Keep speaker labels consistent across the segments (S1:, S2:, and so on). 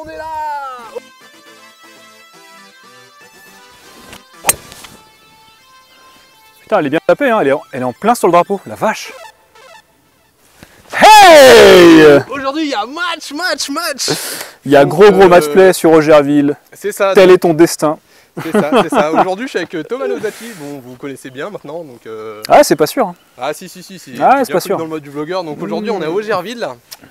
S1: On est là.
S2: Putain, elle est bien tapée, hein. Elle est en plein sur le drapeau, la vache. Hey!
S1: Aujourd'hui, il y a match.
S2: Il y a
S1: Donc,
S2: gros match play sur Rogerville.
S1: C'est ça.
S2: Tel est ton destin.
S1: C'est ça. Aujourd'hui, je suis avec Thomas Nosati. Bon, vous connaissez bien maintenant. Donc,
S2: Ah, c'est pas sûr. Hein.
S1: Ah, si.
S2: Ah, c'est pas sûr.
S1: Dans le mode du vlogueur. Donc, aujourd'hui, on est à Augerville.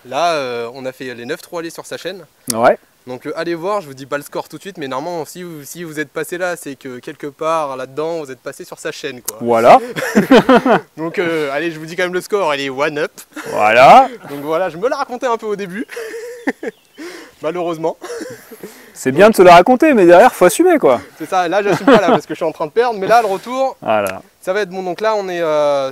S1: Là, on a fait les 9 trous allés sur sa chaîne.
S2: Ouais.
S1: Donc, allez voir. Je vous dis pas le score tout de suite. Mais normalement, si vous êtes passé là, c'est que quelque part là-dedans, vous êtes passé sur sa chaîne, quoi.
S2: Voilà.
S1: Donc, allez, je vous dis quand même le score. Il est 1-up.
S2: Voilà.
S1: Donc, voilà, je me l'ai raconté un peu au début. Malheureusement.
S2: C'est bien de te la raconter, mais derrière, faut assumer, quoi.
S1: C'est ça, là j'assume pas là parce que je suis en train de perdre, mais là le retour,
S2: Voilà.
S1: ça va être bon. Donc là on est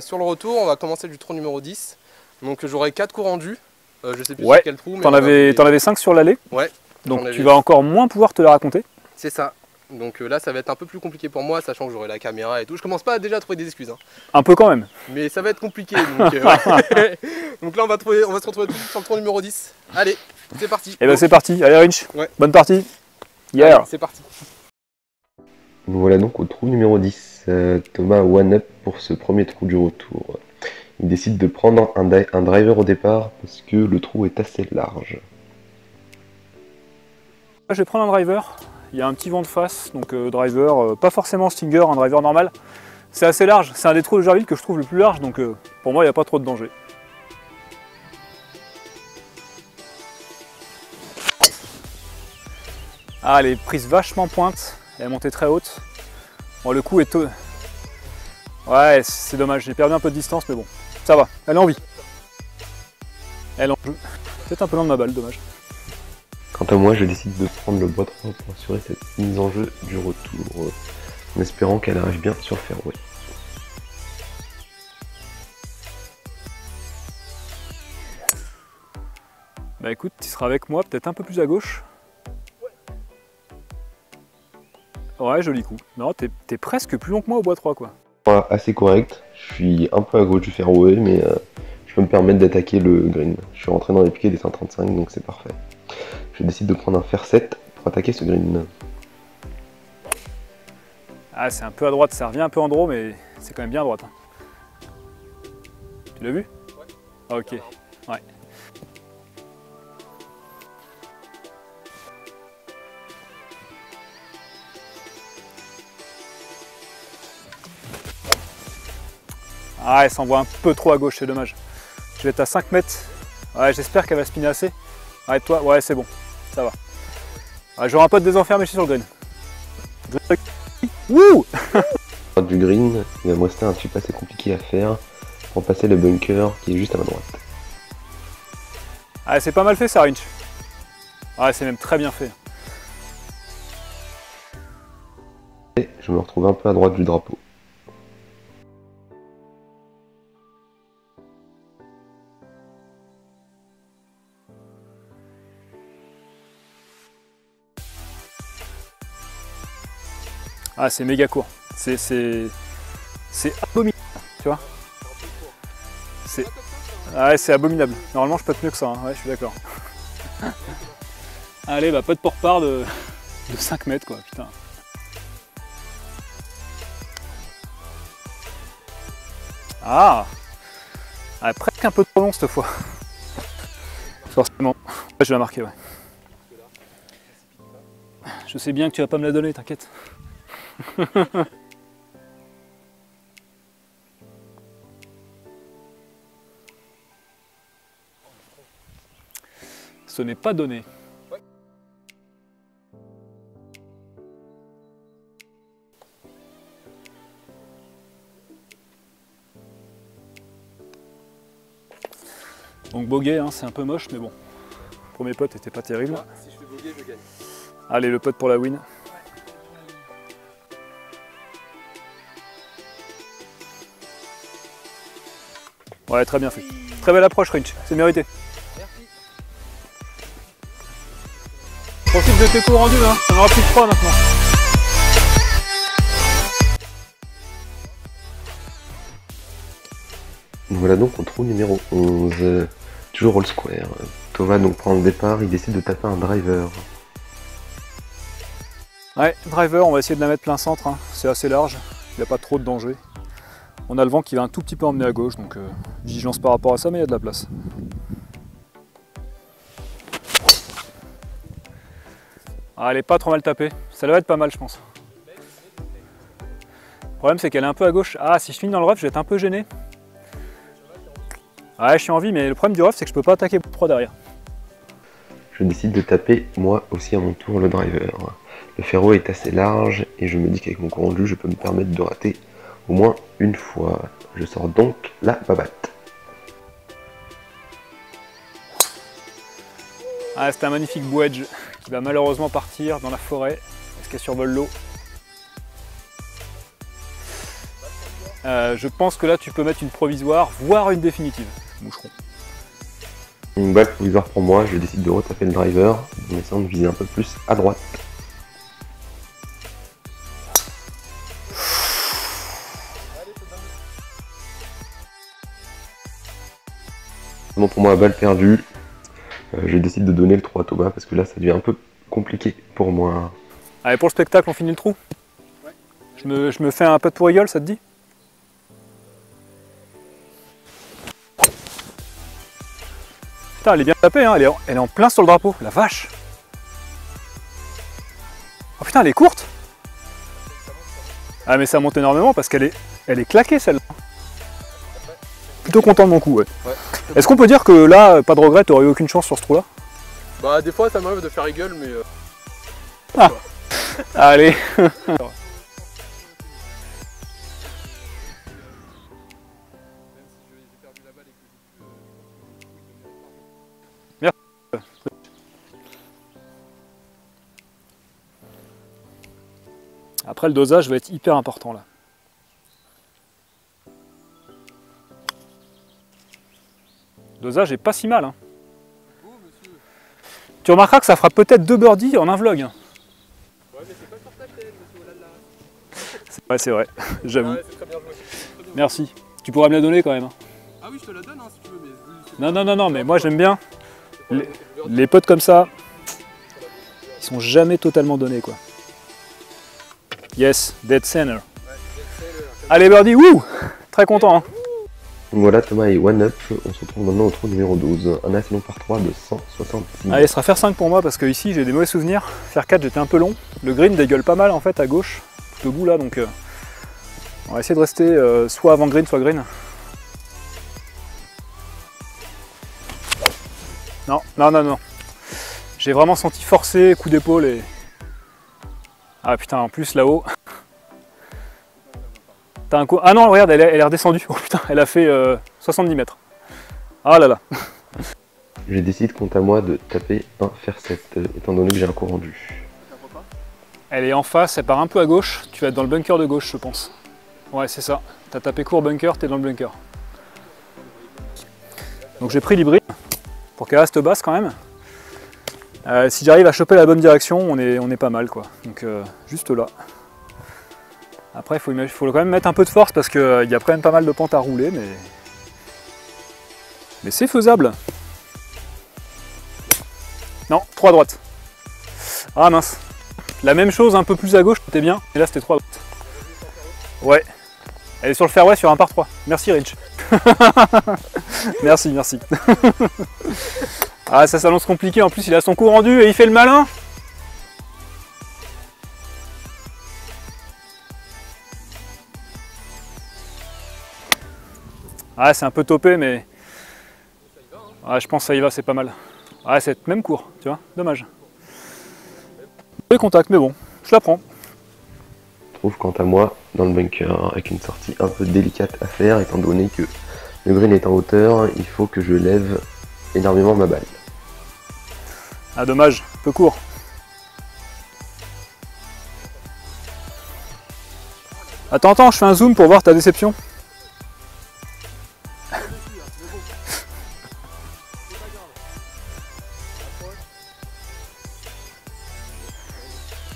S1: sur le retour, on va commencer du trou numéro 10. Donc j'aurai 4 coups rendus, je sais plus sur quel trou.
S2: T'en avais 5 sur l'allée.
S1: Ouais.
S2: Donc tu vas encore moins pouvoir te la raconter.
S1: C'est ça. Donc là ça va être un peu plus compliqué pour moi, sachant que j'aurai la caméra et tout. Je commence pas déjà à trouver des excuses. Hein.
S2: Un peu quand même.
S1: Mais ça va être compliqué. Donc, ouais. Donc là on va se retrouver tout de suite sur le trou numéro 10. Allez, c'est parti.
S2: Et ben c'est parti, allez Rinch,
S1: ouais.
S2: Bonne partie. Yeah.
S1: Allez, c'est parti.
S3: Voilà donc au trou numéro 10, Thomas one-up pour ce premier trou du retour. Il décide de prendre un driver au départ parce que le trou est assez large.
S2: Je vais prendre un driver, il y a un petit vent de face, donc driver, pas forcément Stinger, un driver normal. C'est assez large, c'est un des trous de Augerville que je trouve le plus large, donc pour moi il n'y a pas trop de danger. Ah, elle est prise vachement pointe, elle est montée très haute. Bon, le coup est tôt. Ouais, c'est dommage, j'ai perdu un peu de distance, mais bon, ça va, elle est en vie. Elle est en jeu. Peut-être un peu loin de ma balle, dommage.
S3: Quant à moi, je décide de prendre le bois 3 pour assurer cette mise en jeu du retour, en espérant qu'elle arrive bien sur le fairway.
S2: Bah écoute, tu seras avec moi, peut-être un peu plus à gauche. Ouais, joli coup. Non, t'es presque plus long que moi au bois 3, quoi.
S3: Voilà, assez correct. Je suis un peu à gauche du fairway, mais je peux me permettre d'attaquer le green. Je suis rentré dans les piquets des 135, donc c'est parfait. Je décide de prendre un fair 7 pour attaquer ce green.
S2: Ah, c'est un peu à droite, ça revient un peu en draw, mais c'est quand même bien à droite. Hein. Tu l'as vu? Ouais. Ok, ouais. Ah, elle s'envoie un peu trop à gauche, c'est dommage. Je vais être à 5 mètres. Ouais, j'espère qu'elle va spinner assez. Arrête-toi, ouais, c'est bon, ça va. Ouais, j'aurai un peu de désenfermé sur le green. Wouh!
S3: Du green, il va me rester un chip assez compliqué à faire pour passer le bunker qui est juste à ma droite.
S2: Ah, c'est pas mal fait ça, Rinch. Ouais, c'est même très bien fait.
S3: Et je me retrouve un peu à droite du drapeau.
S2: Ah, c'est méga court. C'est abominable, tu vois. Ouais, c'est abominable. Normalement, je peux être mieux que ça, hein. Ouais, je suis d'accord. Allez, bah, pas de port-part de 5 mètres, quoi, putain. Ah, ouais, presque un peu trop long cette fois. Forcément. Ouais, je vais la marquer, ouais. Je sais bien que tu vas pas me la donner, t'inquiète. Ce n'est pas donné.
S1: Ouais.
S2: Donc bogey, hein, c'est un peu moche, mais bon. Premier putt était pas terrible.
S1: Ouais, si je fais bogey, je gagne.
S2: Allez, le putt pour la win. Ouais, très bien fait. Très belle approche, Rinch. C'est mérité.
S1: Merci.
S2: Profite de tes coups rendus, hein. Ça n'aura plus de 3 maintenant.
S3: Voilà donc au trou numéro 11, toujours all square. Thomas donc prend le départ, il décide de taper un driver.
S2: Ouais, driver, on va essayer de la mettre plein centre, hein. C'est assez large, il n'y a pas trop de danger. On a le vent qui va un tout petit peu emmener à gauche, donc vigilance par rapport à ça, mais il y a de la place. Ah, elle est pas trop mal tapée, ça doit être pas mal je pense. Le problème c'est qu'elle est un peu à gauche. Ah, si je finis dans le rough, je vais être un peu gêné. Ouais, je suis en vie, mais le problème du rough c'est que je peux pas attaquer 3 derrière.
S3: Je décide de taper moi aussi à mon tour le driver. Le fairway est assez large et je me dis qu'avec mon courant de jus, je peux me permettre de rater au moins une fois. Je sors donc la babate.
S2: Ah, c'est un magnifique wedge qui va malheureusement partir dans la forêt. Est-ce qu'elle survole l'eau? Je pense que là tu peux mettre une provisoire, voire une définitive, moucheron.
S3: Une balle provisoire pour moi, je décide de retaper le driver en essayant de viser un peu plus à droite. Bon, pour moi, balle perdue. Je décide de donner le 3 à Thomas parce que là ça devient un peu compliqué pour moi.
S2: Allez, pour le spectacle, on finit le trou. Ouais. Je me fais un putt pour rigole, ça te dit? Putain, elle est bien tapée, hein. Elle est en plein sur le drapeau, la vache. Oh putain, elle est courte. Ah mais ça monte énormément parce qu'elle est claquée celle-là. Plutôt content de mon coup, ouais. Est-ce qu'on peut dire que là, pas de regret, t'aurais eu aucune chance sur ce trou-là?
S1: Bah des fois ça m'arrive de faire rigole, mais...
S2: Ah. Allez. Merci. Après le dosage va être hyper important là. Le dosage est pas si mal, hein. Tu remarqueras que ça fera peut-être 2 birdies en un vlog.
S1: Ouais, mais c'est pas sur ta chaîne, monsieur Olala.
S2: Ouais, c'est vrai, j'avoue.
S1: Ouais, c'est très bien joué. Très bien.
S2: Merci. Tu pourrais me la donner quand même.
S1: Ah oui, je te la donne hein, si tu veux, mais...
S2: Non, mais moi j'aime bien. Les potes comme ça, ils sont jamais totalement donnés quoi. Yes, dead center. Allez birdie, wouh! Très content. Hein.
S3: Donc voilà, Thomas est one up, on se retrouve maintenant au trou numéro 12, un assez long par 3 de 166.
S2: Allez, ce sera faire 5 pour moi parce que ici j'ai des mauvais souvenirs. Faire 4 j'étais un peu long. Le green dégueule pas mal en fait à gauche, tout au bout là, donc on va essayer de rester soit avant green, soit green. Non. J'ai vraiment senti forcer, coup d'épaule et... Ah putain, en plus là-haut... T'as un coup... Ah non, regarde, elle est redescendue. Oh putain, elle a fait 70 mètres. Ah là là.
S3: Je décide quant à moi de taper un fer 7, étant donné que j'ai un coup rendu.
S2: Elle est en face, elle part un peu à gauche. Tu vas être dans le bunker de gauche, je pense. Ouais, c'est ça. T'as tapé court bunker, t'es dans le bunker. Donc j'ai pris l'hybride pour qu'elle reste basse quand même. Si j'arrive à choper la bonne direction, on est pas mal quoi. Donc juste là. Après il faut quand même mettre un peu de force parce qu'il y a quand même pas mal de pentes à rouler, mais c'est faisable. Non, 3 à droite. Ah mince. La même chose un peu plus à gauche, c'était bien. Et là c'était 3 à droite. Ouais. Elle est sur le fairway sur un par 3. Merci Rich. Merci. Ah ça s'annonce compliqué, en plus il a son coup rendu et il fait le malin. Ah c'est un peu topé mais... Ah je pense que ça y va, c'est pas mal. Ah c'est même court, tu vois, dommage. Contact mais bon, je la prends.
S3: Je trouve quant à moi dans le bunker avec une sortie un peu délicate à faire étant donné que le green est en hauteur, il faut que je lève énormément ma balle.
S2: Ah dommage, un peu court. Attends, je fais un zoom pour voir ta déception.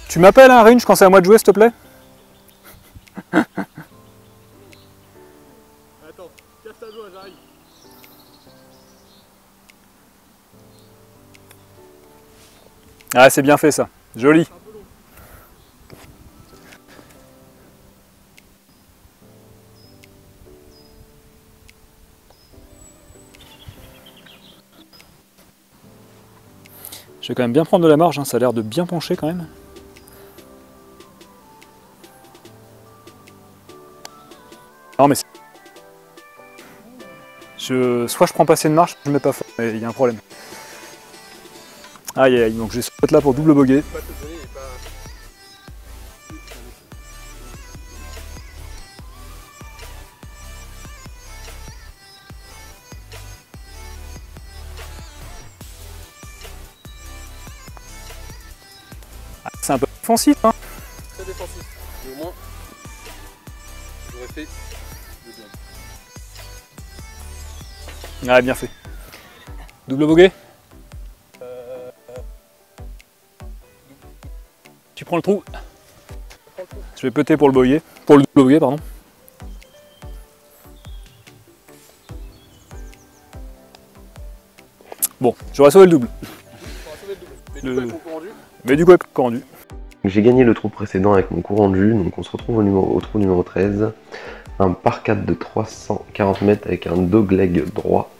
S2: Tu m'appelles un range quand c'est à moi de jouer s'il te plaît?
S1: Attends, casse ta joie, j'arrive.
S2: Ah, c'est bien fait ça. Joli. Je vais quand même bien prendre de la marge, hein. Ça a l'air de bien pencher quand même. Non mais soit je prends pas assez de marge, je mets pas fort, mais il y a un problème. Aïe aïe, donc j'ai ce spot là pour double bogey. C'est un peu défensif, hein.
S1: Très défensif, mais au moins j'aurais fait le job.
S2: Ah, bien fait. Double bogey. Tu prends le trou. Je vais péter pour le bogey. Pour le double bogey, pardon. Bon, j'aurais sauvé le double. Mais du coup, avec le coup rendu.
S3: J'ai gagné le trou précédent avec mon coup rendu, donc on se retrouve au trou numéro 13. Un par 4 de 340 mètres avec un dogleg droit.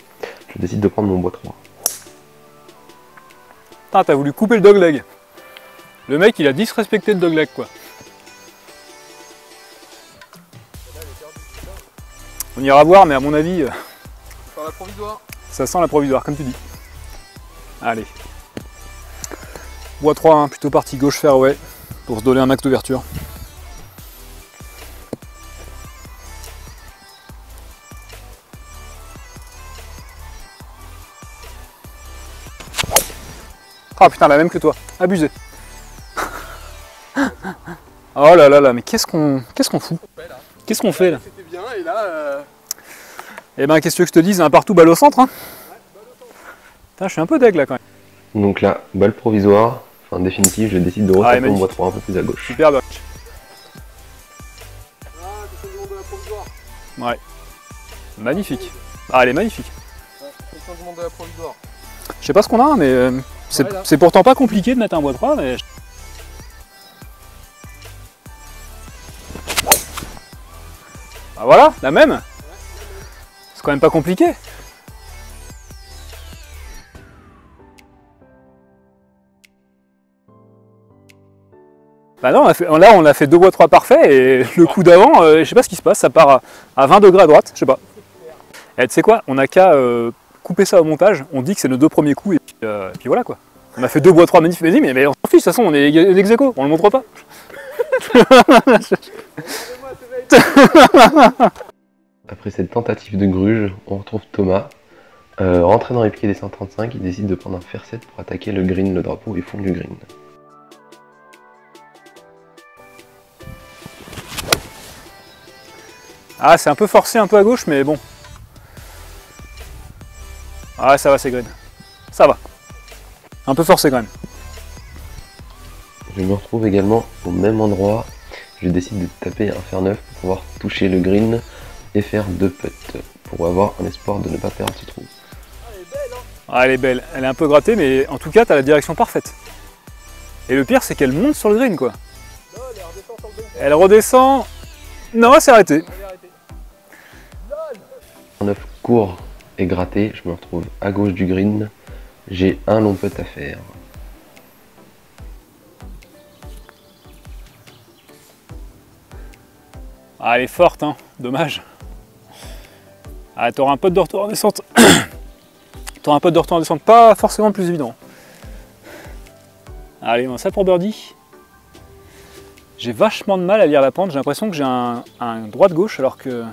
S3: Je décide de prendre mon bois 3.
S2: Putain, t'as voulu couper le dogleg. Le mec, il a disrespecté le dogleg, quoi. On ira voir, mais à mon avis,
S1: Faire la provisoire.
S2: ça sent la provisoire, comme tu dis. Allez. Bois 3, hein, plutôt partie gauche fairway, pour se donner un max d'ouverture. Ah putain, la même que toi, abusé. Oh là là là, mais qu'est-ce qu'on fout? Qu'est-ce qu'on fait là?
S1: C'était bien et là...
S2: Eh ben, qu'est-ce que je te dise, un partout balle au centre, hein. Putain, je suis un peu deg là quand même.
S3: Donc là, balle provisoire. En définitive, je décide de retaper mon bois 3 un peu plus à gauche.
S2: Super dodge.
S1: Ah, c'est le monde de la provisoire.
S2: Ouais. Magnifique. Ah, elle est magnifique.
S1: Ouais, c'est le monde de la provisoire.
S2: Je sais pas ce qu'on a, mais c'est pourtant pas compliqué de mettre un bois 3, mais... Ah voilà, la même. C'est quand même pas compliqué. Bah non, là on a fait 2 bois 3 parfaits et le coup d'avant, je sais pas ce qui se passe, ça part à 20 degrés à droite, je sais pas. Et tu sais quoi, on a qu'à couper ça au montage, on dit que c'est nos 2 premiers coups et puis voilà quoi. On a fait 2 bois 3 magnifiques, mais on s'en fiche, de toute façon on est ex-aequo, on le montre pas.
S3: Après cette tentative de gruge, on retrouve Thomas. Rentré dans les pieds des 135, il décide de prendre un fer 7 pour attaquer le green, le drapeau et fond du green.
S2: Ah, c'est un peu forcé, un peu à gauche, mais bon. Ah, ça va, c'est green. Ça va. Un peu forcé quand même.
S3: Je me retrouve également au même endroit. Je décide de taper un fer 9 pour pouvoir toucher le green et faire 2 putts pour avoir un espoir de ne pas perdre ce trou.
S2: Ah, elle est belle. Elle est un peu grattée, mais en tout cas, t'as la direction parfaite. Et le pire, c'est qu'elle monte sur le green, quoi.
S1: Non, elle redescend sur le bunker.
S2: Elle redescend... Non, c'est arrêté.
S3: Un 9 court et gratté, je me retrouve à gauche du green. J'ai un long putt à faire.
S2: Ah, elle est forte, hein. Dommage. Ah, t'auras un putt de retour en descente. T'auras un putt de retour en descente, pas forcément le plus évident. Allez, on ça pour birdie. J'ai vachement de mal à lire la pente, j'ai l'impression que j'ai un droite-gauche alors que...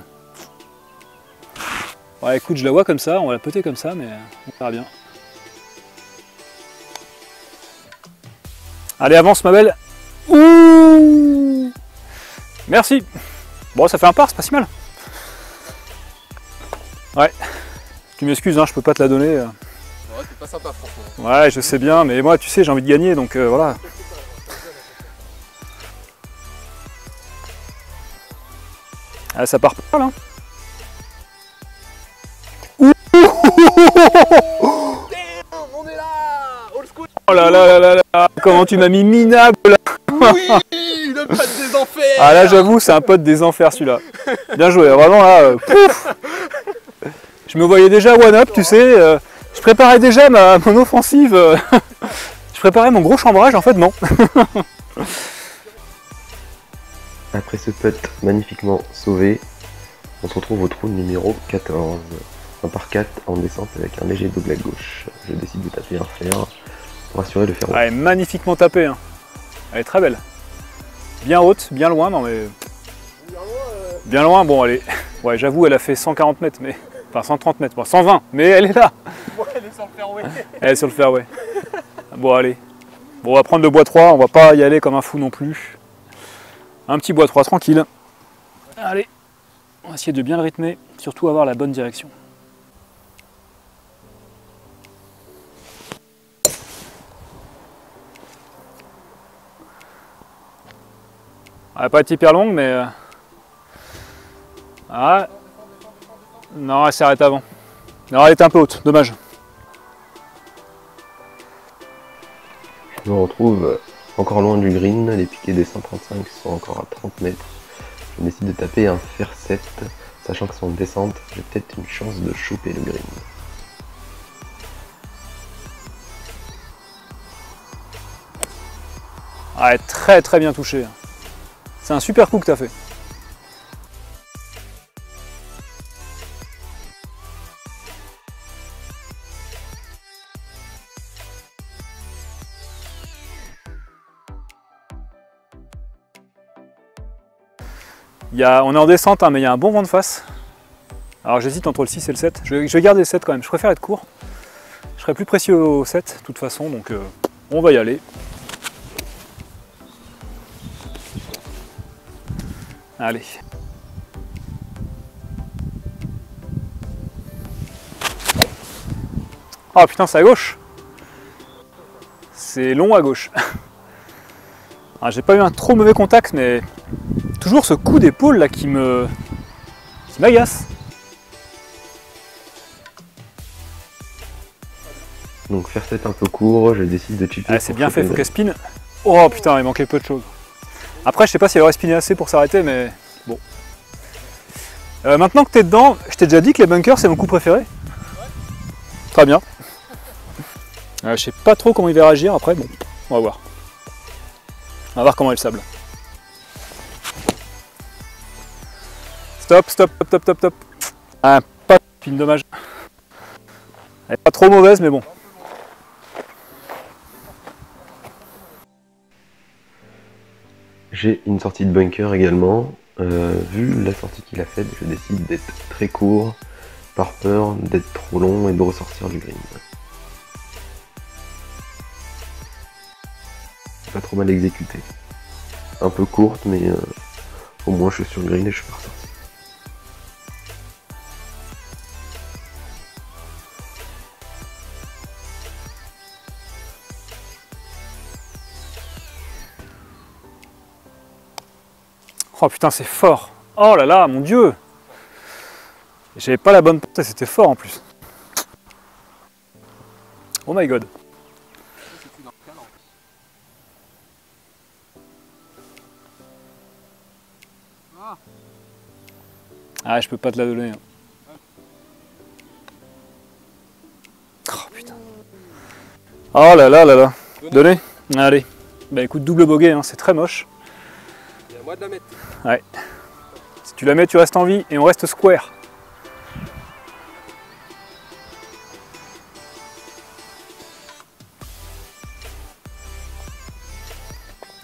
S2: Ouais, écoute, je la vois comme ça, on va la péter comme ça, mais on verra bien. Allez, avance ma belle. Ouh, merci. Bon, ça fait un par, c'est pas si mal. Ouais. Tu m'excuses, hein, je peux pas te la donner.
S1: Ouais, t'es pas sympa, franchement.
S2: Ouais, je sais bien, mais moi, tu sais, j'ai envie de gagner, donc voilà. Ah, ça part pas, là.
S1: On est là, old school.
S2: Oh là là là là là. Comment tu m'as mis minable là.
S1: Oui, le pote des enfers.
S2: Ah là j'avoue c'est un pote des enfers celui-là. Bien joué, vraiment là. Pouf. Je me voyais déjà one up, tu sais. Je préparais déjà mon offensive. Je préparais mon gros chambrage, en fait non.
S3: Après ce putt magnifiquement sauvé, on se retrouve au trou numéro 14. Un par 4 en descente avec un léger double à gauche. Je décide de taper un fer pour assurer le fairway.
S2: Elle est magnifiquement tapée. Hein. Elle est très belle. Bien haute, bien loin, non mais... Bien loin, bon elle est... Ouais j'avoue elle a fait 140 mètres, mais... Enfin 130 mètres, bon, 120, mais elle est là.
S1: Ouais, elle est sur le fairway.
S2: Elle est sur le fairway. Bon allez. Bon on va prendre le bois 3, on va pas y aller comme un fou non plus. Un petit bois 3 tranquille. Allez, on va essayer de bien le rythmer, surtout avoir la bonne direction. Elle va pas être hyper longue, mais... Ah. Non, elle s'arrête avant. Non, elle était un peu haute, dommage.
S3: Je me retrouve encore loin du green, les piquets des 135 sont encore à 30 mètres. Je décide de taper un fer 7, sachant que son descente, j'ai peut-être une chance de choper le green.
S2: Ah, elle est très très bien touchée. C'est un super coup que tu as fait. On est en descente, hein, mais il y a un bon vent de face. Alors j'hésite entre le 6 et le 7. Je vais garder le 7 quand même, je préfère être court. Je serai plus précieux au 7 de toute façon, donc on va y aller. Allez. Oh putain, c'est à gauche. C'est long à gauche. Ah, j'ai pas eu un trop mauvais contact, mais toujours ce coup d'épaule là qui m'agace.
S3: Donc faire 7 un peu court, je décide de chipper.
S2: Ah, c'est bien fait, faut qu'elle spin. Oh putain, il manquait peu de choses. Après, je sais pas si elle aurait spiné assez pour s'arrêter, mais bon. Maintenant que tu es dedans, je t'ai déjà dit que les bunkers, c'est mon coup préféré. Très bien. Je sais pas trop comment il va réagir après, bon, on va voir. On va voir comment est le sable. Stop, stop, stop, stop, stop. Ah, pas de spin, dommage. Elle est pas trop mauvaise, mais bon.
S3: J'ai une sortie de bunker également. Vu la sortie qu'il a faite, je décide d'être très court, par peur d'être trop long et de ressortir du green. Pas trop mal exécuté. Un peu courte, mais au moins je suis sur le green et je suis pas ressorti.
S2: Oh putain, c'est fort. Oh là là, mon dieu. J'avais pas la bonne portée, c'était fort en plus. Oh my god. Ah, je peux pas te la donner. Oh putain. Oh là là là là. Donnez. Allez. Bah écoute, double bogey, hein, c'est très moche.
S1: Il y a moi de la mettre.
S2: Ouais. Si tu la mets, tu restes en vie et on reste square.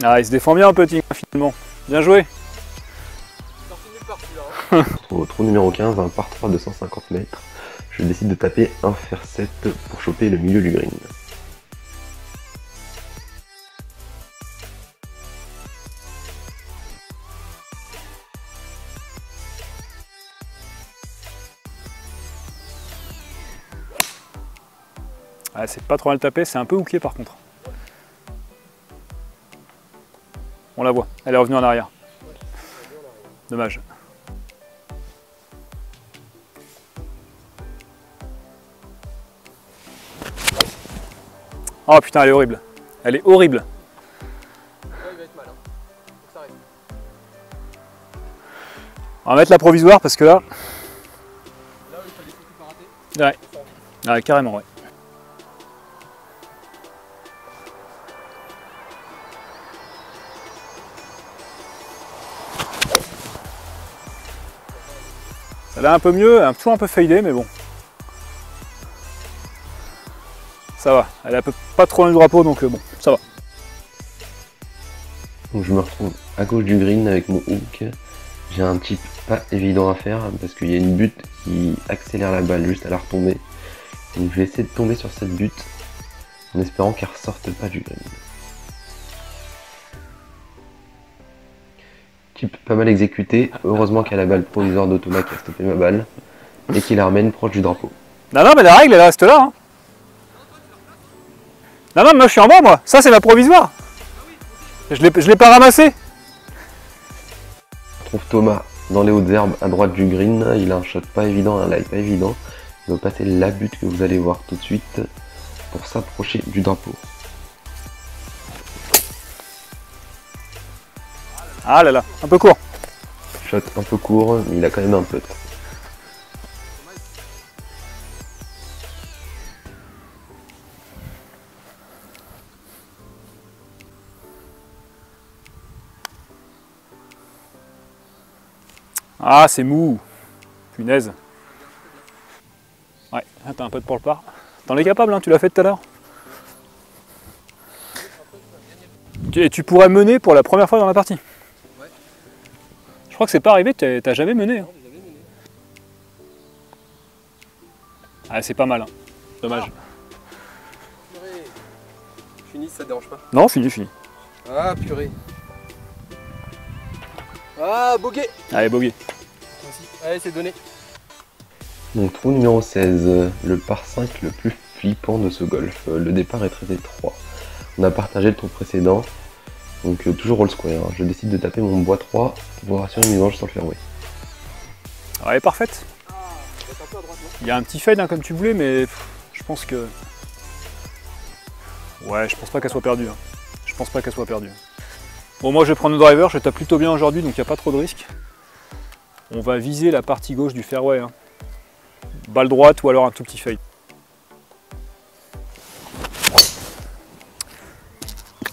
S2: Ah, il se défend bien un petit finalement. Bien joué.
S3: Au trou numéro 15, un par 3 de 150 mètres, je décide de taper un fer 7 pour choper le milieu du green.
S2: Ah, c'est pas trop mal tapé, c'est un peu hooké par contre. On la voit, elle est revenue en arrière. Dommage. Oh putain, elle est horrible. Elle est horrible.
S1: Là, il va être mal. Hein. Faut que ça reste.
S2: On va mettre la provisoire parce que là...
S1: Là, il fallait surtout pas rater.
S2: Ouais, ouais carrément, ouais. Elle a un peu mieux, toujours un peu fadé, mais bon. Ça va, elle est un peu pas trop loin du drapeau, donc bon, ça va.
S3: Donc je me retrouve à gauche du green avec mon hook. J'ai un chip pas évident à faire parce qu'il y a une butte qui accélère la balle juste à la retomber. Donc je vais essayer de tomber sur cette butte en espérant qu'elle ressorte pas du green. Chip pas mal exécuté, heureusement qu'il y a la balle provisoire de Thomas qui a stoppé ma balle et qui la ramène proche du drapeau.
S2: Non, non, mais la règle elle reste là. Hein. Non, non, moi je suis en bas, moi. Ça c'est ma provisoire. Je l'ai pas ramassé.
S3: On trouve Thomas dans les hautes herbes à droite du green. Il a un shot pas évident, un lie pas évident. Il va passer la butte que vous allez voir tout de suite pour s'approcher du drapeau.
S2: Ah là là, un peu court.
S3: Shot un peu court, mais il a quand même un putt.
S2: Ah, c'est mou. Punaise. Ouais, t'as un peu de pour le par. T'en es capable, hein, tu l'as fait tout à l'heure. Et tu pourrais mener pour la première fois dans la partie.
S1: Ouais.
S2: Je crois que c'est pas arrivé, t'as jamais mené. Hein. Ah, c'est pas mal. Hein. Dommage.
S1: Purée. Fini, ça te dérange pas.
S2: Non, fini, fini.
S1: Ah, purée. Ah, bogey.
S2: Allez, bogey.
S1: Allez, c'est donné.
S3: Donc trou numéro 16, le par 5 le plus flippant de ce golf. Le départ est très étroit. On a partagé le trou précédent, donc toujours all square. Je décide de taper mon bois 3 pour assurer une mise sur le fairway.
S2: Alors, elle est parfaite.
S1: Ah, elle est un peu à droite, non ?
S2: Il y a un petit fade hein, comme tu voulais, mais je pense que... Ouais, je pense pas qu'elle soit perdue. Hein. Je pense pas qu'elle soit perdue. Bon, moi je vais prendre le driver, je tape plutôt bien aujourd'hui, donc il n'y a pas trop de risque. On va viser la partie gauche du fairway. Hein. Balle droite ou alors un tout petit fade.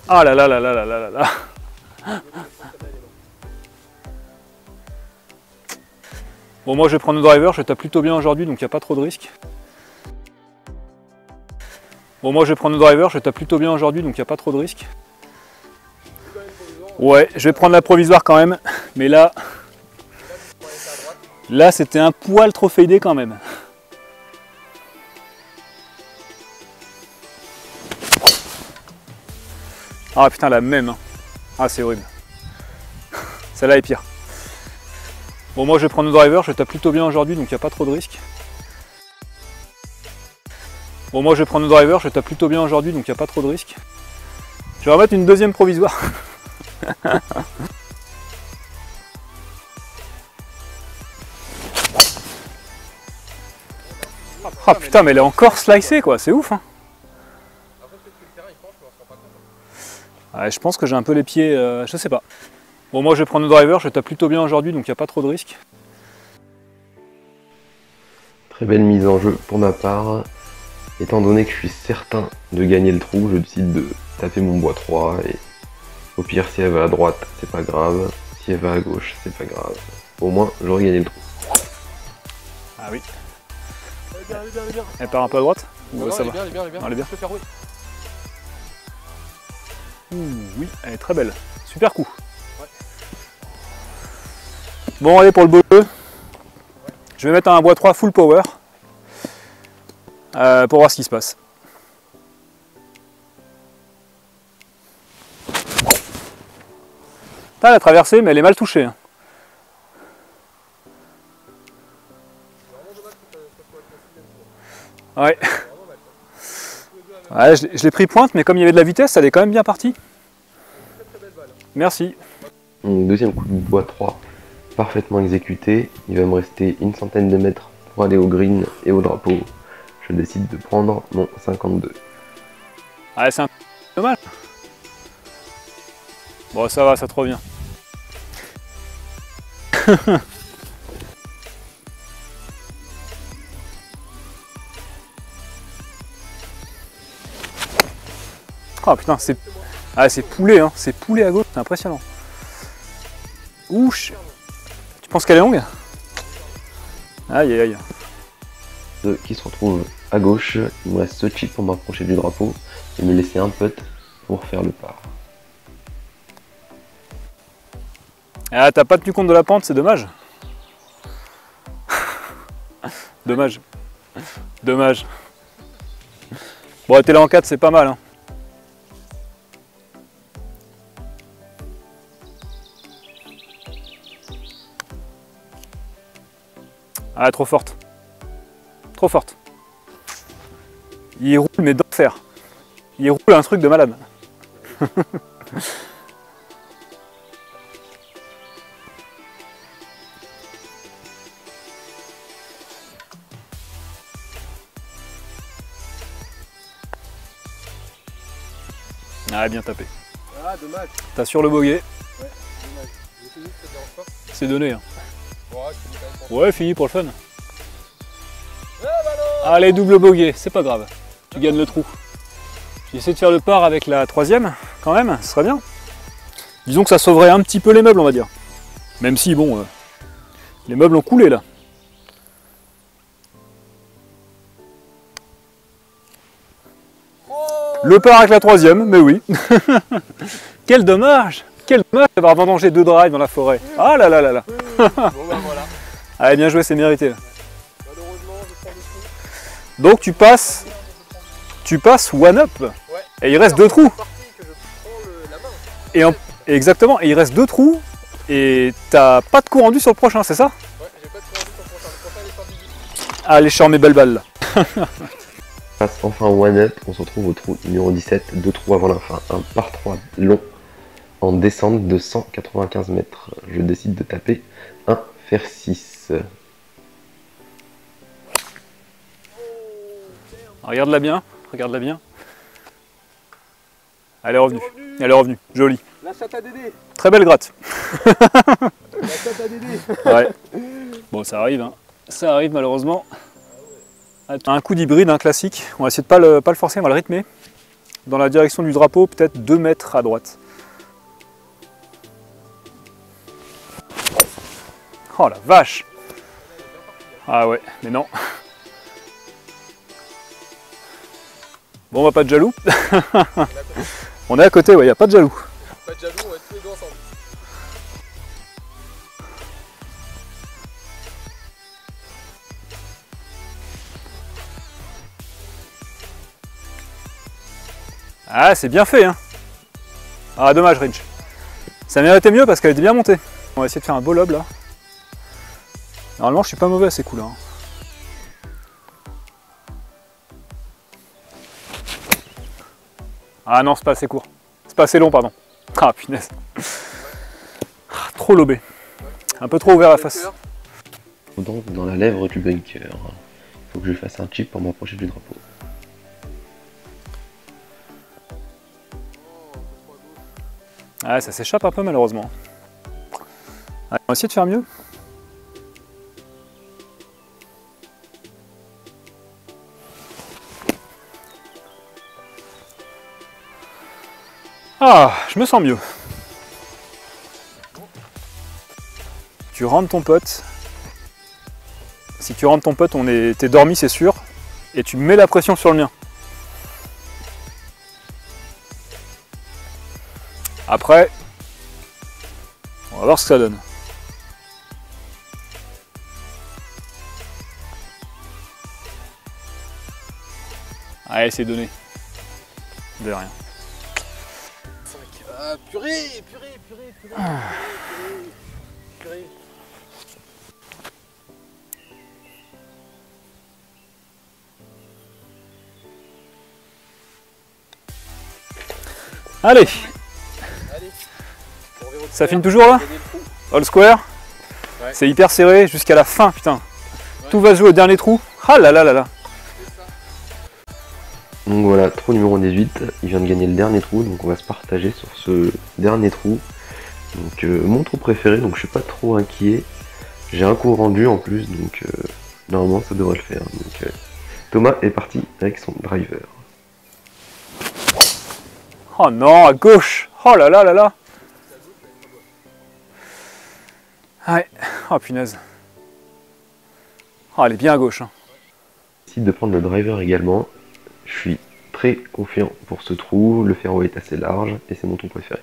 S2: Ah là là là là là là là là. Bon, moi je vais prendre le driver, je tape plutôt bien aujourd'hui, donc il n'y a pas trop de risque. Bon, moi je vais prendre le driver, je tape plutôt bien aujourd'hui, donc il n'y a pas trop de risque. Ouais, je vais prendre la provisoire quand même, mais là c'était un poil trop fadé quand même. Ah putain, la même. Hein. Ah, c'est horrible. Celle-là est pire. Bon, moi je vais prendre le driver, je tape plutôt bien aujourd'hui, donc il n'y a pas trop de risque. Bon, moi je vais prendre le driver, je tape plutôt bien aujourd'hui, donc il n'y a pas trop de risque. Je vais remettre une deuxième provisoire. Ah putain, mais elle est encore slicée quoi, c'est ouf hein. Ouais, je pense que j'ai un peu les pieds, je sais pas. Bon, moi je vais prendre le driver, je tape plutôt bien aujourd'hui, donc il n'y a pas trop de risque.
S3: Très belle mise en jeu pour ma part. Étant donné que je suis certain de gagner le trou, je décide de taper mon bois 3 et au pire si elle va à droite, c'est pas grave. Si elle va à gauche, c'est pas grave. Au moins, j'aurai gagné le trou.
S2: Ah oui. Elle part un peu à droite ou
S1: Non,
S2: ça
S1: elle est
S2: va?
S1: bien, elle est bien, elle est bien.
S2: Non, elle est bien.
S1: Je peux faire rouler.
S2: Oui, elle est très belle. Super coup.
S1: Ouais.
S2: Bon, allez pour le bleu. Je vais mettre un bois 3 full power pour voir ce qui se passe. Ah, elle a traversé, mais elle est mal touchée. Hein. Ouais. Ouais, je l'ai pris pointe, mais comme il y avait de la vitesse, elle est quand même bien partie. Merci.
S3: Donc, deuxième coup de bois 3, parfaitement exécuté. Il va me rester une centaine de mètres pour aller au green et au drapeau. Je décide de prendre mon 52.
S2: Ouais, c'est un peu dommage. Bon, ça va, ça te revient. Oh putain, c'est... Ah, c'est poulet, hein. C'est poulet à gauche, c'est impressionnant. Ouch. Tu penses qu'elle est longue? Aïe, aïe, aïe.
S3: Ceux qui se retrouvent à gauche, il me reste ce chip pour m'approcher du drapeau et me laisser un putt pour faire le par.
S2: Ah, t'as pas tenu compte de la pente, c'est dommage. Dommage. Dommage. Bon, t'es là en 4, c'est pas mal, hein. Ah, trop forte. Trop forte. Il roule, mais d'enfer. Il roule un truc de malade. Ah, bien tapé.
S1: Ah, dommage.
S2: T'as sur le bogey.
S1: Ouais, dommage. Je finis, ça te dérange pas?
S2: C'est donné, hein.
S1: Bon, ouais, je finis quand même pour
S2: Ouais, fini pour le fun.
S1: Ah, bah non.
S2: Allez, double bogey, c'est pas grave. Tu gagnes le trou. J'essaie de faire le par avec la troisième, quand même, ce serait bien. Disons que ça sauverait un petit peu les meubles, on va dire. Même si, bon, les meubles ont coulé, là. Le par avec la troisième, mais oui. Quel dommage! Quel dommage d'avoir vendangé 2 drives dans la forêt. Ah là là là là.
S1: Bon, bah voilà.
S2: Allez, bien joué, c'est mérité. Là.
S1: Malheureusement, je prends le trou.
S2: Donc tu passes one up.
S1: Ouais.
S2: Et il reste 2 trous.
S1: C'est parti que je prends la main.
S2: Exactement, et il reste 2 trous. Et t'as pas de coup rendu sur le prochain, c'est ça?
S1: Ouais, j'ai pas de courant sur le prochain. Le prochain, il est sur 18.
S2: Allez, je sors mes belles balles là.
S3: Passe enfin one up, on se retrouve au trou numéro 17, 2 trous avant la fin, un par 3 long en descente de 195 mètres. Je décide de taper un fer 6.
S2: Regarde-la bien, regarde-la bien. Elle est revenue, elle est revenue, jolie.
S1: La chatte à Dédé.
S2: Très belle gratte.
S1: La chatte à Dédé.
S2: Ouais. Bon, ça arrive, hein. Ça arrive malheureusement. Un coup d'hybride, un classique. On va essayer de pas le forcer, on va le rythmer. Dans la direction du drapeau, peut-être 2 mètres à droite. Oh la vache! Ah ouais, mais non. Bon, on va pas de jaloux. On est à côté, ouais, y a pas de jaloux.
S1: Pas de jaloux, on va être tous les deux ensemble.
S2: Ah, c'est bien fait, hein. Ah, dommage, Ridge. Ça méritait mieux parce qu'elle était bien montée. On va essayer de faire un beau lob, là. Normalement, je suis pas mauvais à ces coups-là. Hein. Ah non, c'est pas assez court. C'est pas assez long, pardon. Ah, punaise. Ah, trop lobé. Un peu trop ouvert la face.
S3: Donc dans la lèvre du bunker, il faut que je fasse un chip pour m'approcher du drapeau.
S2: Ah, ça s'échappe un peu malheureusement. Allez, on va essayer de faire mieux. Ah, je me sens mieux. Tu rentres ton pote. Si tu rentres ton pote, t'es dormi, c'est sûr. Et tu mets la pression sur le mien. Après, on va voir ce que ça donne. Allez, c'est donné. De rien.
S1: Ah, purée.
S2: Allez,
S1: On revient au
S2: ça
S1: square,
S2: finit toujours là?
S1: gagner le trou.
S2: All square.
S1: Ouais.
S2: C'est hyper serré jusqu'à la fin, putain.
S1: Ouais.
S2: Tout va se jouer au dernier trou. Ah là là là là.
S1: C'est ça.
S3: Donc voilà, trou numéro 18, il vient de gagner le dernier trou, donc on va se partager sur ce dernier trou. Donc mon trou préféré, donc je suis pas trop inquiet. J'ai un coup rendu en plus, donc normalement ça devrait le faire. Donc Thomas est parti avec son driver.
S2: Oh non, à gauche. Oh là là là là. Ouais, oh punaise. Oh, elle est bien à gauche. Hein.
S3: Décide de prendre le driver également. Je suis très confiant pour ce trou, le fairway est assez large et c'est mon trou préféré.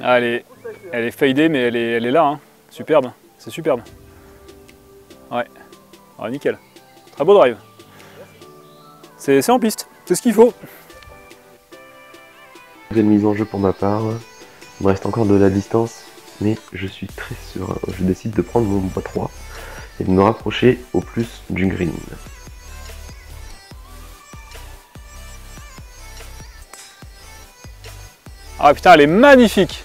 S2: Ah, elle est fadée, mais elle est là. Hein. Superbe, c'est superbe. Ouais, oh, nickel. Très beau drive. C'est en piste, c'est ce qu'il faut.
S3: Deuxième mise en jeu pour ma part. Il me reste encore de la distance, mais je suis très serein. Je décide de prendre mon bois 3 et de me rapprocher au plus du green.
S2: Ah putain, elle est magnifique.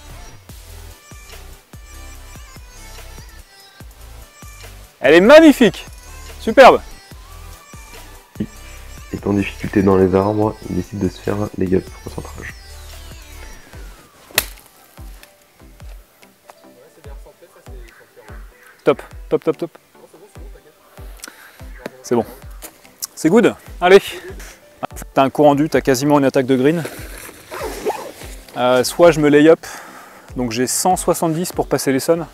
S2: Elle est magnifique. Superbe.
S3: Est en difficulté dans les arbres, il décide de se faire un leg-up recentrage.
S2: Top, top, top, top. C'est bon. C'est good. Allez. T'as un coup rendu, t'as quasiment une attaque de green. Soit je me lay up, donc j'ai 170 pour passer les sons,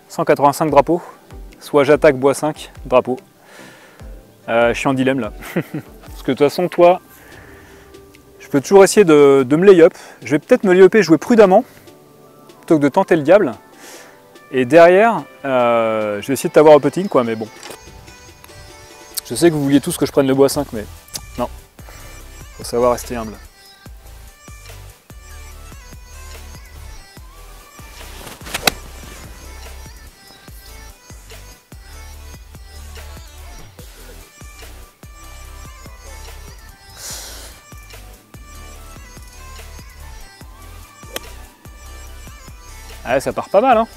S2: 185 drapeaux, soit j'attaque bois 5 drapeaux. Je suis en dilemme là. Parce que de toute façon, toi, je peux toujours essayer de me lay up. Je vais peut-être me lay upper, jouer prudemment, plutôt que de tenter le diable. Et derrière, je vais essayer de t'avoir au putting, quoi, mais bon. Je sais que vous vouliez tous que je prenne le bois 5, mais non. Faut savoir rester humble. Ah, ça part pas mal, hein.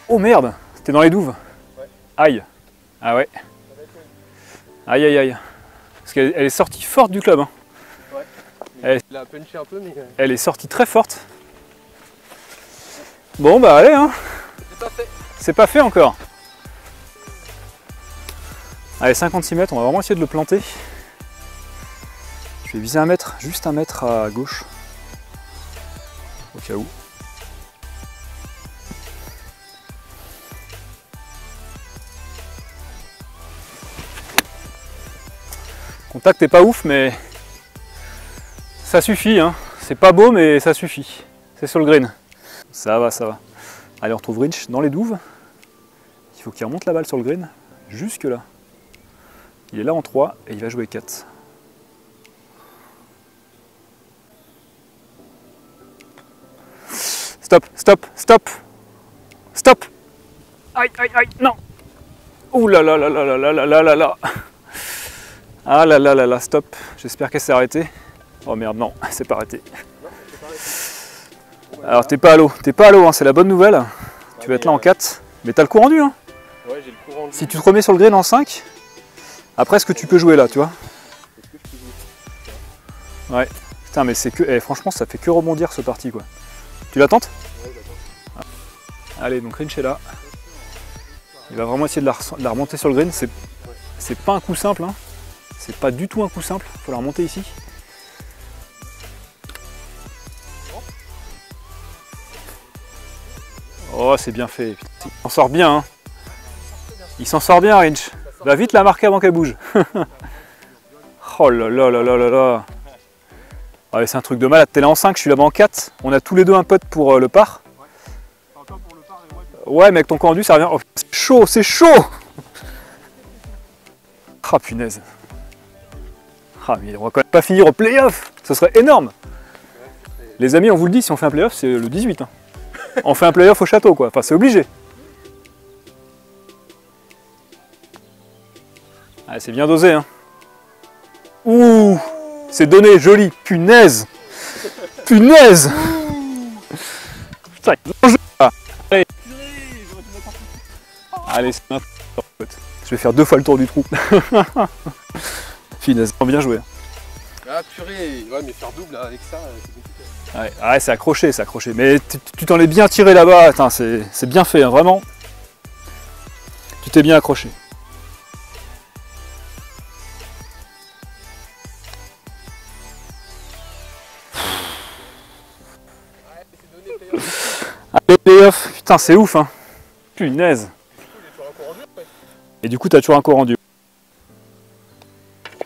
S2: Oh merde, c'était dans les douves.
S1: Ouais.
S2: Aïe. Ah ouais. Aïe aïe aïe. Parce qu'elle est sortie forte du club. Hein.
S1: Ouais. Il a punché un peu, mais...
S2: Elle est sortie très forte. Bon bah allez, hein.
S1: C'est pas fait.
S2: C'est pas fait encore. Allez, 56 mètres, on va vraiment essayer de le planter. Je vais viser un mètre, juste un mètre à gauche. Au cas où. Contact est pas ouf, mais ça suffit. Hein. C'est pas beau, mais ça suffit. C'est sur le green. Ça va, ça va. Allez, on retrouve Rich dans les douves. Il faut qu'il remonte la balle sur le green, jusque là. Il est là en 3 et il va jouer 4. Stop, stop, stop, stop. Aïe, aïe, aïe, non. Ouh là là là là là là là là là. Ah là là là là, stop. J'espère qu'elle s'est arrêtée. Oh merde, non, elle s'est pas arrêtée. Alors t'es pas à l'eau, hein, c'est la bonne nouvelle. Tu vas être là en 4. Mais t'as le coup rendu, hein.
S1: Ouais, j'ai le coup rendu.
S2: Si tu te remets sur le green en 5, après ce que tu peux jouer là, tu vois. Ouais. Putain, mais c'est que. Eh, franchement, ça fait que rebondir ce parti, quoi. Tu la tentes?
S1: Ouais, j'attends.
S2: Allez, donc Rich est là. Il va vraiment essayer de la remonter sur le green. C'est pas un coup simple, hein. C'est pas du tout un coup simple. Faut la remonter ici. Oh, c'est bien fait. Il s'en sort bien, hein. Il s'en sort bien, Rich. Va vite la marquer avant qu'elle bouge. Oh là là là là là là. Ouais, c'est un truc de malade. T'es là en 5, je suis là-bas en 4. On a tous les deux un pote pour le par. Ouais, mais avec ton conduit, ça revient. Oh, c'est chaud, c'est chaud. Ah, punaise. Ah, mais on va quand même pas finir au playoff. Ce serait énorme. Les amis, on vous le dit, si on fait un playoff, c'est le 18. Hein. On fait un playoff au château, quoi. Enfin, c'est obligé. Ah, c'est bien dosé, hein. Ouh, c'est donné, joli. Punaise. Punaise. Putain, il y a de l'enjeu, là. Allez, allez, c'est n'importe quoi. Je vais faire 2 fois le tour du trou. Finesse, bien joué.
S1: Ah purée, ouais mais faire double avec ça, c'est compliqué.
S2: Ouais, c'est accroché, c'est accroché. Mais tu t'en es bien tiré là-bas, c'est bien fait, hein, vraiment. Tu t'es bien accroché. Allez, playoff, putain, c'est ouf, hein. Punaise. Et du coup, t'as toujours un coup rendu.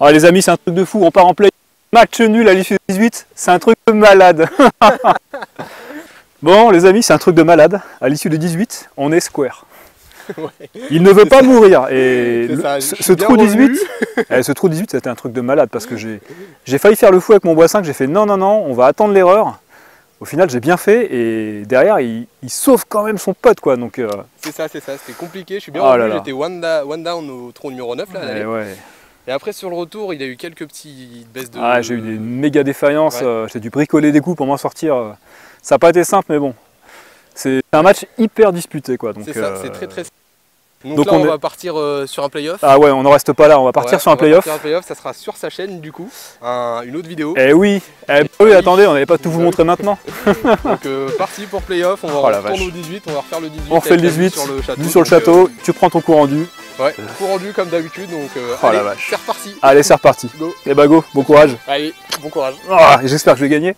S2: Ah, les amis, c'est un truc de fou. On part en play. Match nul à l'issue de 18, c'est un truc de malade. Bon, les amis, c'est un truc de malade. À l'issue de 18, on est square.
S1: Ouais.
S2: Il ne veut pas mourir. Et
S1: ce
S2: trou 18, ce trou 18, c'était un truc de malade parce que j'ai failli faire le fou avec mon bois 5. J'ai fait non, non, non, on va attendre l'erreur. Au final, j'ai bien fait et derrière, il sauve quand même son pote, quoi. Donc,
S1: c'est ça, c'était compliqué. Je suis bien revenu, j'étais one down au trou numéro 9 là. Et après sur le retour, il a eu quelques petites baisses de...
S2: Ah, j'ai eu des méga défaillances, j'ai dû bricoler des coups pour m'en sortir. Ça n'a pas été simple, mais bon. C'est un match hyper disputé, quoi.
S1: C'est ça, c'est très très simple. Donc là, on va partir sur un playoff.
S2: Ah ouais, on n'en reste pas là, on va partir sur un playoff.
S1: Ça sera sur sa chaîne du coup, une autre vidéo.
S2: Eh oui, oui, attendez, on n'avait pas tout vous montrer maintenant.
S1: Donc parti pour playoff, on va retourner au 18, on va refaire le 18.
S2: On refait le 18, vue sur le château, tu prends ton coup rendu.
S1: Ouais, coup rendu comme d'habitude, donc allez, c'est reparti.
S2: Allez, c'est reparti.
S1: Go.
S2: Et bah go, bon courage.
S1: Allez, bon courage.
S2: J'espère que je vais gagner.